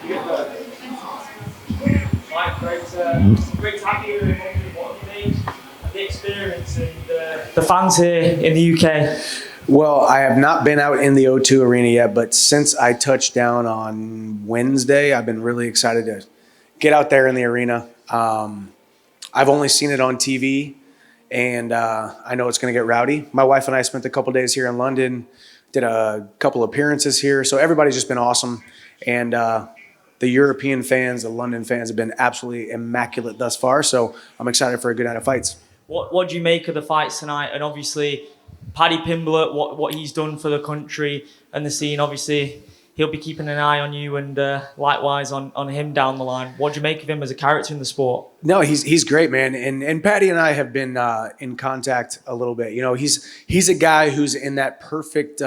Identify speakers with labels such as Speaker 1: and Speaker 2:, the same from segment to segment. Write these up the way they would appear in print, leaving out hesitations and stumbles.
Speaker 1: Mike, great to have you in what you made of the experience and the fans here in the UK.
Speaker 2: Well, I have not been out in the O2 Arena yet, but since I touched down on Wednesday, I've been really excited to get out there in the arena. I've only seen it on TV, and I know it's going to get rowdy. My wife and I spent a couple days here in London, did a couple appearances here, so everybody's just been awesome. And the European fans, the London fans have been absolutely immaculate thus far, so I'm excited for a good night of fights.
Speaker 1: What do you make of the fights tonight? And obviously, Paddy Pimblett, what he's done for the country and the scene, obviously, he'll be keeping an eye on you and likewise on him down the line. What do you make of him as a character in the sport?
Speaker 2: No, he's great, man. And Paddy and I have been in contact a little bit. You know, he's a guy who's in that perfect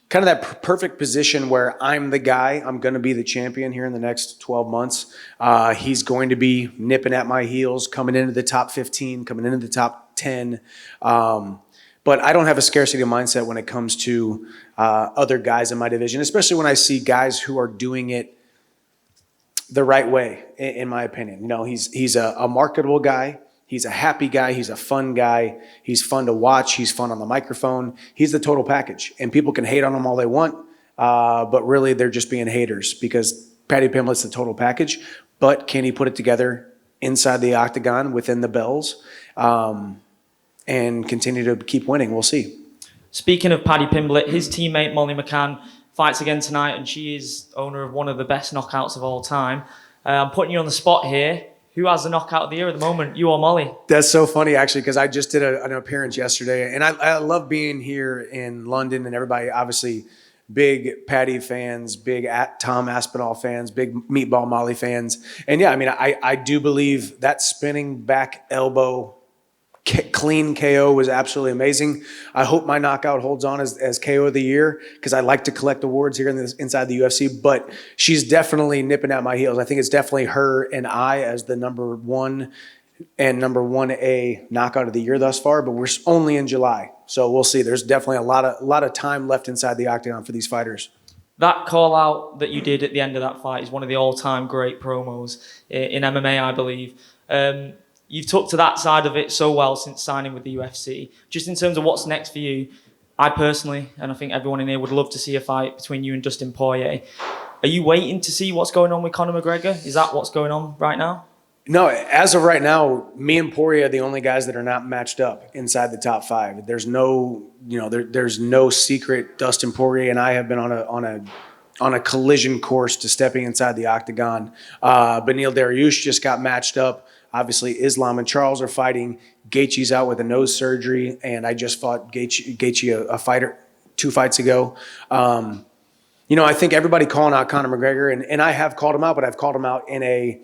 Speaker 2: kind of that perfect position where I'm the guy. I'm going to be the champion here in the next 12 months. He's going to be nipping at my heels, coming into the top 15, coming into the top 10. But I don't have a scarcity mindset when it comes to other guys in my division, especially when I see guys who are doing it the right way, in my opinion. You know, he's a marketable guy. He's a happy guy. He's a fun guy. He's fun to watch. He's fun on the microphone. He's the total package. And people can hate on him all they want, but really they're just being haters because Paddy Pimblett's the total package. But can he put it together inside the octagon within the bells and continue to keep winning? We'll see.
Speaker 1: Speaking of Paddy Pimblett, his teammate Molly McCann fights again tonight, and she is owner of one of the best knockouts of all time. I'm putting you on the spot here. Who has the knockout of the year at the moment, you or Molly?
Speaker 2: That's so funny, actually, because I just did an appearance yesterday, and I love being here in London, and everybody, obviously, big Paddy fans, big Tom Aspinall fans, big Meatball Molly fans. And yeah, I mean, I do believe that spinning back elbow clean KO was absolutely amazing. I hope my knockout holds on as KO of the year because I like to collect awards here inside the UFC, but she's definitely nipping at my heels. I think it's definitely her and I as the number 1 and number 1A knockout of the year thus far, but we're only in July. So we'll see. There's definitely a lot of time left inside the octagon for these fighters.
Speaker 1: That call out that you did at the end of that fight is one of the all-time great promos in MMA, I believe. You've took to that side of it so well since signing with the UFC. Just in terms of what's next for you, I personally, and I think everyone in here would love to see a fight between you and Dustin Poirier. Are you waiting to see what's going on with Conor McGregor? Is that what's going on right now?
Speaker 2: No, as of right now, me and Poirier are the only guys that are not matched up inside the top 5. There's no, there's no secret. Dustin Poirier and I have been on a collision course to stepping inside the octagon. Beneil Dariush just got matched up. Obviously, Islam and Charles are fighting. Gaethje's out with a nose surgery, and I just fought Gaethje a fighter 2 fights ago. I think everybody calling out Conor McGregor, and I have called him out, but I've called him out in a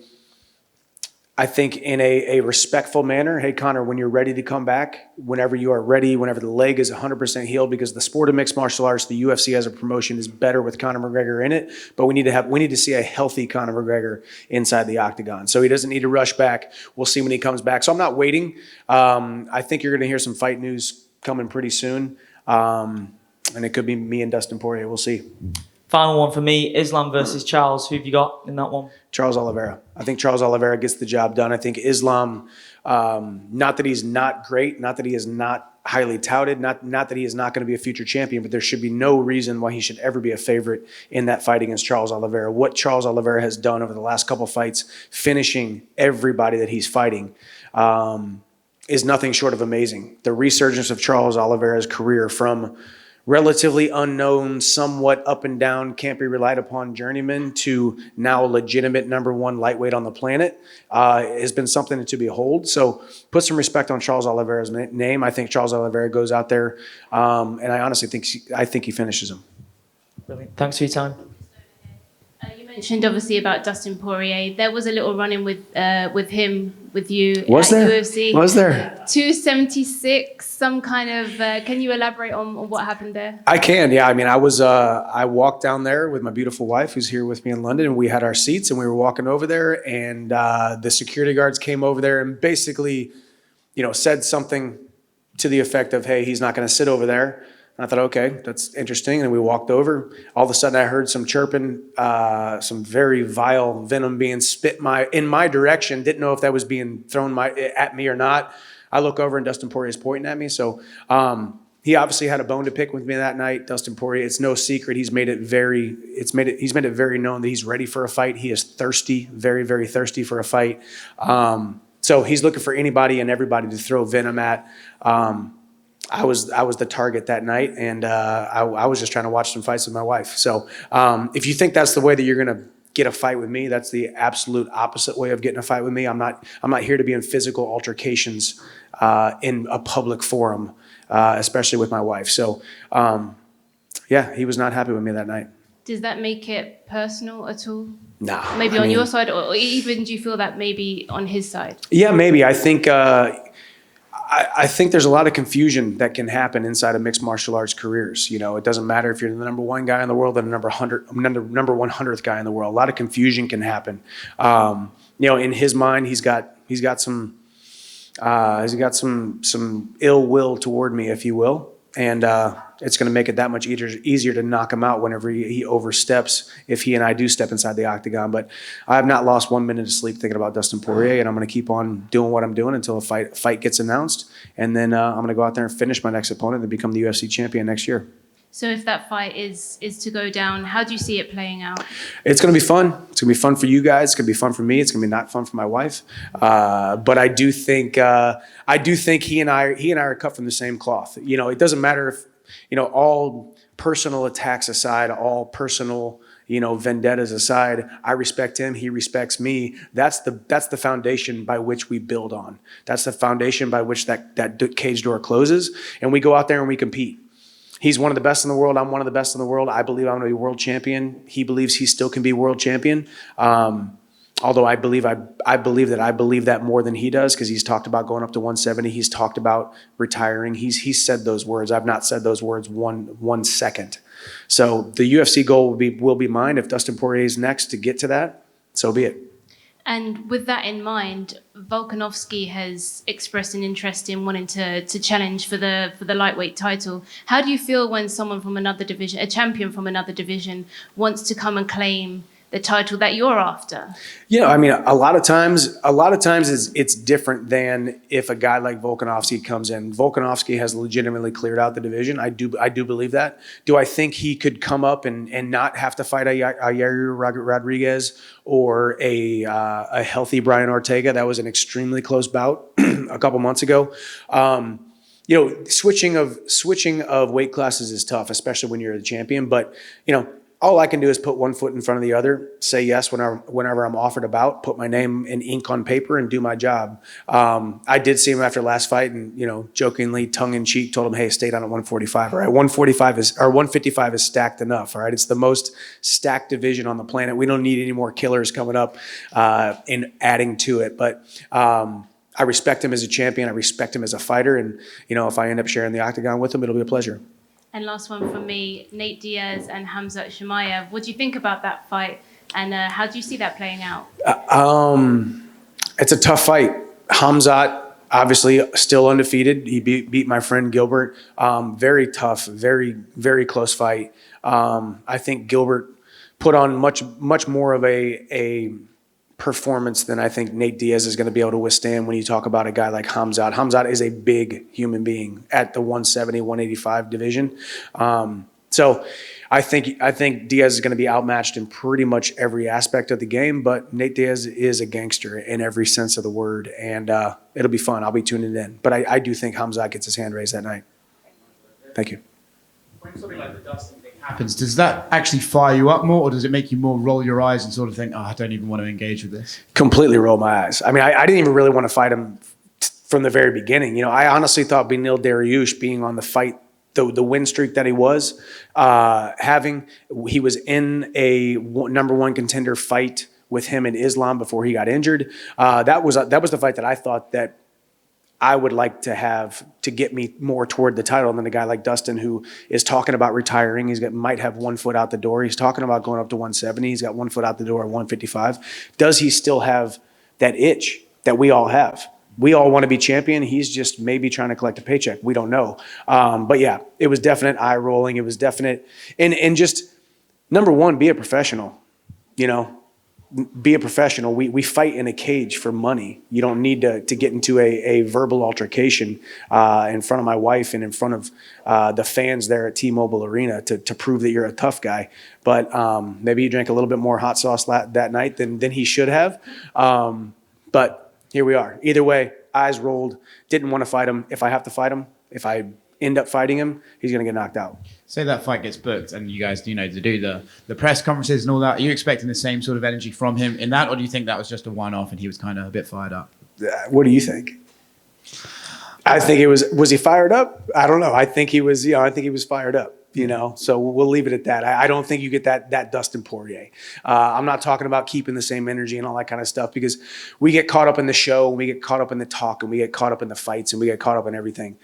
Speaker 2: respectful manner. Hey, Conor, when you're ready to come back, whenever you are ready, whenever the leg is 100% healed, because the sport of mixed martial arts, the UFC as a promotion is better with Conor McGregor in it, but we need to see a healthy Conor McGregor inside the octagon. So he doesn't need to rush back. We'll see when he comes back. So I'm not waiting. I think you're going to hear some fight news coming pretty soon. And it could be me and Dustin Poirier. We'll see.
Speaker 1: Final one for me, Islam versus Charles. Who have you got in that one?
Speaker 2: Charles Oliveira. I think Charles Oliveira gets the job done. I think Islam, not that he's not great, not that he is not highly touted, not that he is not going to be a future champion, but there should be no reason why he should ever be a favorite in that fight against Charles Oliveira. What Charles Oliveira has done over the last couple fights, finishing everybody that he's fighting, is nothing short of amazing. The resurgence of Charles Oliveira's career from relatively unknown, somewhat up and down, can't be relied upon journeyman to now a legitimate number 1 lightweight on the planet has been something to behold. So put some respect on Charles Oliveira's name. I think Charles Oliveira goes out there, and I honestly think he finishes him.
Speaker 1: Brilliant. Thanks for your time.
Speaker 3: You mentioned obviously about Dustin Poirier. There was a little run-in with you
Speaker 2: Was
Speaker 3: at
Speaker 2: there?
Speaker 3: UFC.
Speaker 2: Was there?
Speaker 3: 276. Some kind of. Can you elaborate on what happened there?
Speaker 2: I can. Yeah. I mean, I walked down there with my beautiful wife, who's here with me in London, and we had our seats, and we were walking over there, and the security guards came over there and basically, said something to the effect of, "Hey, he's not going to sit over there." And I thought, okay, that's interesting. And we walked over. All of a sudden, I heard some chirping, some very vile venom being spit in my direction. Didn't know if that was being thrown at me or not. I look over and Dustin Poirier is pointing at me. So he obviously had a bone to pick with me that night. Dustin Poirier, it's no secret. He's made it very known that he's ready for a fight. He is thirsty, very, very thirsty for a fight. So he's looking for anybody and everybody to throw venom at. I was the target that night, and I was just trying to watch some fights with my wife. So if you think that's the way that you're going to get a fight with me, that's the absolute opposite way of getting a fight with me. I'm not here to be in physical altercations in a public forum, especially with my wife. So yeah, he was not happy with me that night.
Speaker 3: Does that make it personal at all?
Speaker 2: Nah.
Speaker 3: Maybe on your side, or even do you feel that maybe on his side?
Speaker 2: Yeah, maybe. I think there's a lot of confusion that can happen inside of mixed martial arts careers. You know, it doesn't matter if you're the number one guy in the world or the number 100th guy in the world. A lot of confusion can happen. You know, in his mind, he's got some ill will toward me, if you will, and it's going to make it that much easier to knock him out whenever he oversteps, if he and I do step inside the octagon. But I have not lost 1 minute of sleep thinking about Dustin Poirier, and I'm going to keep on doing what I'm doing until a fight gets announced. And then I'm going to go out there and finish my next opponent and become the UFC champion next year.
Speaker 3: So if that fight is to go down, how do you see it playing out?
Speaker 2: It's going to be fun. It's going to be fun for you guys. It's going to be fun for me. It's going to be not fun for my wife. But I do think he and I are cut from the same cloth. You know, it doesn't matter if, you know, all personal attacks aside, all personal, you know, vendettas aside, I respect him. He respects me. That's the foundation by which we build on. That's the foundation by which that cage door closes, and we go out there and we compete. He's one of the best in the world. I'm one of the best in the world. I believe I'm going to be world champion. He believes he still can be world champion. Although I believe that more than he does, because he's talked about going up to 170. He's talked about retiring. He's said those words. I've not said those words one second. So the UFC goal will be mine. If Dustin Poirier is next to get to that, so be it.
Speaker 3: And with that in mind, Volkanovski has expressed an interest in wanting to challenge for the lightweight title. How do you feel when someone from another division, a champion from another division, wants to come and claim the title that you're after? Yeah,
Speaker 2: I mean, a lot of times it's different than if a guy like Volkanovski comes in. Volkanovski has legitimately cleared out the division. I do believe that. Do I think he could come up and not have to fight a Yair Rodriguez or a healthy Brian Ortega? That was an extremely close bout a couple months ago. You know, switching of weight classes is tough, especially when you're the champion. But you know, all I can do is put one foot in front of the other, say yes whenever I'm offered a bout, put my name in ink on paper, and do my job. I did see him after last fight, and you know, jokingly, tongue in cheek, told him, "Hey, stay down at 145. All right, 155 is stacked enough. All right, it's the most stacked division on the planet. We don't need any more killers coming up and adding to it." But I respect him as a champion. I respect him as a fighter, and you know, if I end up sharing the octagon with him, it'll be a pleasure.
Speaker 3: And last one from me, Nate Diaz and Khamzat Chimaev. What do you think about that fight? And how do you see that playing out?
Speaker 2: It's a tough fight. Khamzat, obviously, still undefeated. He beat my friend Gilbert. Very tough, very, very close fight. I think Gilbert put on much more of a performance than I think Nate Diaz is going to be able to withstand when you talk about a guy like Khamzat. Khamzat is a big human being at the 170, 185 division. So I think Diaz is going to be outmatched in pretty much every aspect of the game, but Nate Diaz is a gangster in every sense of the word, and it'll be fun. I'll be tuning in. But I do think Khamzat gets his hand raised that night. Thank you.
Speaker 4: When something like the Dustin thing happens, does that actually fire you up more, or does it make you more roll your eyes and sort of think, oh, I don't even want to engage with this?
Speaker 2: Completely roll my eyes. I mean, I didn't even really want to fight him from the very beginning. You know, I honestly thought Beneil Dariush being on the fight, the win streak that he was having, he was in a number one contender fight with him and Islam before he got injured. That was the fight that I thought that I would like to have to get me more toward the title than a guy like Dustin, who is talking about retiring. Might have 1 foot out the door. He's talking about going up to 170. He's got 1 foot out the door at 155. Does he still have that itch that we all have? we all want to be champion. He's just maybe trying to collect a paycheck. We don't know. But yeah, it was definite eye rolling. It was definite. And just number one, be a professional, you know, be a professional. We fight in a cage for money. You don't need to get into a verbal altercation in front of my wife and in front of the fans there at T-Mobile Arena to prove that you're a tough guy. But maybe he drank a little bit more hot sauce that night than he should have. But here we are. Either way, eyes rolled. Didn't want to fight him. If I have to fight him, if I end up fighting him, he's going to get knocked out.
Speaker 4: Say that fight gets booked and you guys, to do the press conferences and all that. Are you expecting the same sort of energy from him in that, or do you think that was just a one-off and he was kind of a bit fired up?
Speaker 2: What do you think? I think it was he fired up? I don't know. I think he was, I think he was fired up, so we'll leave it at that. I don't think you get that Dustin Poirier. I'm not talking about keeping the same energy and all that kind of stuff, because we get caught up in the show, and we get caught up in the talk, and we get caught up in the fights, and we get caught up in everything.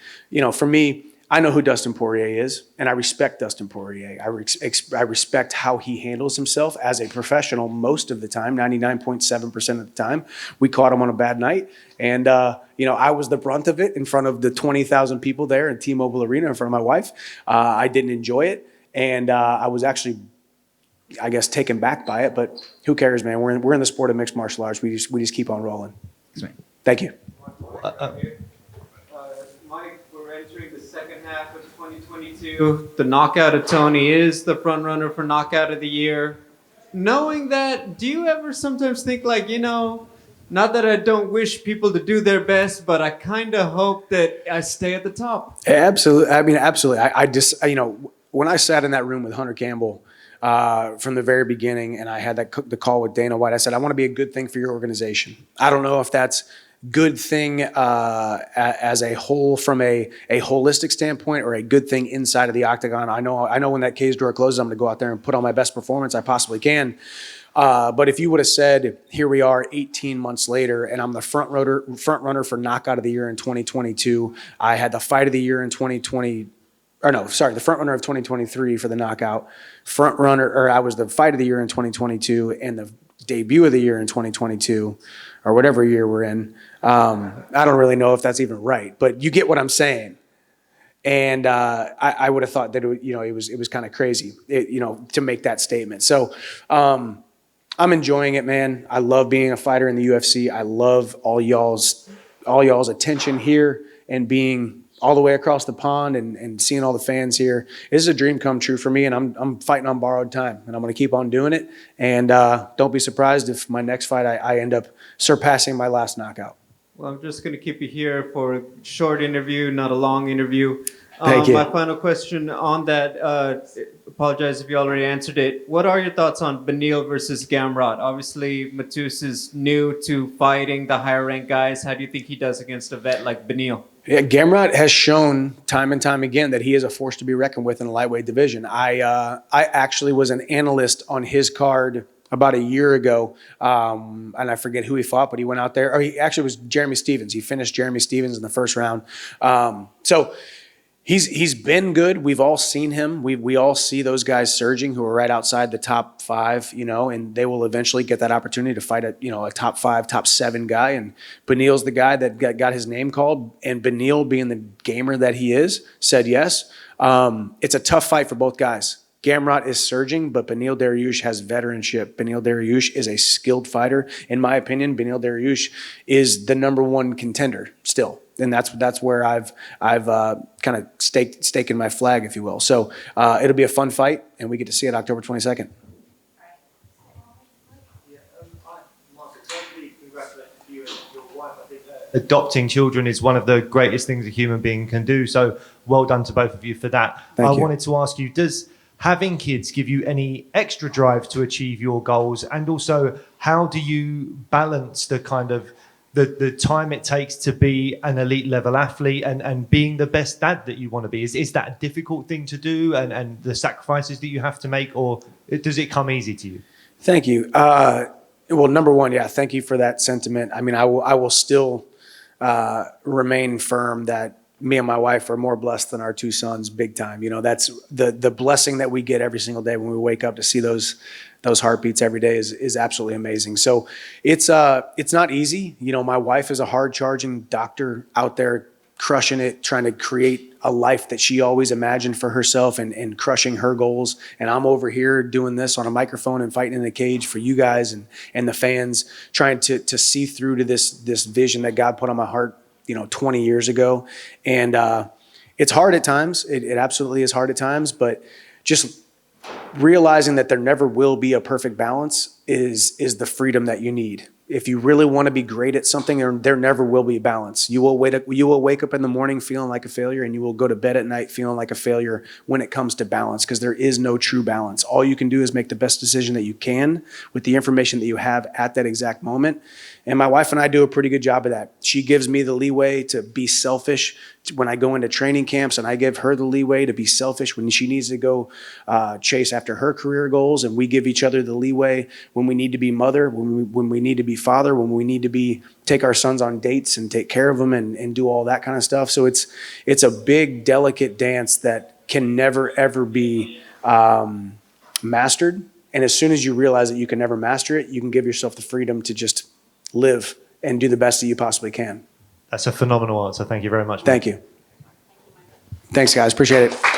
Speaker 2: For me, I know who Dustin Poirier is, and I respect Dustin Poirier. I respect how he handles himself as a professional most of the time, 99.7% of the time. We caught him on a bad night, and I was the brunt of it in front of the 20,000 people there in T-Mobile Arena in front of my wife. I didn't enjoy it, and I was actually, I guess, taken back by it. But who cares, man? We're in the sport of mixed martial arts. We just keep on rolling. Thank you.
Speaker 5: Mike, we're entering the second half of 2022. The knockout of Tony is the front runner for knockout of the year. Knowing that, do you ever sometimes think not that I don't wish people to do their best, but I kind of hope that I stay at the top?
Speaker 2: Absolutely. I mean, absolutely. I just, when I sat in that room with Hunter Campbell from the very beginning, and I had the call with Dana White, I said, I want to be a good thing for your organization. I don't know if that's good thing as a whole from a holistic standpoint, or a good thing inside of the octagon. I know when that cage door closes, I'm going to go out there and put on my best performance I possibly can. But if you would have said, here we are 18 months later, and I'm the front runner for knockout of the year in 2022. I had the fight of the year in 2020. The front runner of 2023 for the knockout. I was the fight of the year in 2022 and the debut of the year in 2022, or whatever year we're in. I don't really know if that's even right, but you get what I'm saying. And I would have thought that it was kind of crazy, to make that statement. So I'm enjoying it, man. I love being a fighter in the UFC. I love all y'all's attention here, and being all the way across the pond and seeing all the fans here. This is a dream come true for me, and I'm fighting on borrowed time, and I'm going to keep on doing it. And don't be surprised if my next fight I end up surpassing my last knockout.
Speaker 5: Well, I'm just going to keep you here for a short interview, not a long interview.
Speaker 2: Thank you.
Speaker 5: My final question on that, apologize if you already answered it. What are your thoughts on Beneil versus Gamrot? Obviously, Mateusz is new to fighting the higher ranked guys. How do you think he does against a vet like Beneil?
Speaker 2: Yeah, Gamrot has shown time and time again that he is a force to be reckoned with in the lightweight division. I actually was an analyst on his card about a year ago, and I forget who he fought, but he went out there. Or he actually was Jeremy Stevens. He finished Jeremy Stevens in the first round. So he's been good. We've all seen him. We all see those guys surging who are right outside the top 5, and they will eventually get that opportunity to fight a top 5, top 7 guy. And Beneil's the guy that got his name called. And Beneil, being the gamer that he is, said yes. It's a tough fight for both guys. Gamrot is surging, but Beneil Dariush has veteranship. Beneil Dariush is a skilled fighter. In my opinion, Beneil Dariush is the number 1 contender still. And that's where I've kind of staking my flag, if you will. So it'll be a fun fight, and we get to see it October 22nd.
Speaker 6: Adopting children is one of the greatest things a human being can do. So well done to both of you for that.
Speaker 2: Thank you.
Speaker 6: Wanted to ask you, does having kids give you any extra drive to achieve your goals? And also, how do you balance the kind of the time it takes to be an elite level athlete and being the best dad that you want to be? Is that a difficult thing to do, and the sacrifices that you have to make, or does it come easy to you?
Speaker 2: Thank you. Well, number one, yeah, thank you for that sentiment. I mean, I will still remain firm that me and my wife are more blessed than our two sons, big time. You know, that's the blessing that we get every single day when we wake up to see those heartbeats every day is absolutely amazing. So it's not easy. You know, my wife is a hard charging doctor out there crushing it, trying to create a life that she always imagined for herself and crushing her goals. And I'm over here doing this on a microphone and fighting in a cage for you guys and the fans, trying to see through to this vision that God put on my heart, 20 years ago. And it's hard at times. It absolutely is hard at times, but just realizing that there never will be a perfect balance is the freedom that you need. If you really want to be great at something, there never will be balance. You will wake up in the morning feeling like a failure, and you will go to bed at night feeling like a failure when it comes to balance, because there is no true balance. All you can do is make the best decision that you can with the information that you have at that exact moment. And my wife and I do a pretty good job of that. She gives me the leeway to be selfish when I go into training camps, and I give her the leeway to be selfish when she needs to go chase after her career goals. And we give each other the leeway when we need to be mother, when we need to be father, when we need to take our sons on dates and take care of them and do all that kind of stuff. So it's a big, delicate dance that can never, ever be mastered. And as soon as you realize that you can never master it, you can give yourself the freedom to just live and do the best that you possibly can.
Speaker 6: That's a phenomenal answer. Thank you very much.
Speaker 2: Thank you. Thanks, guys. Appreciate it.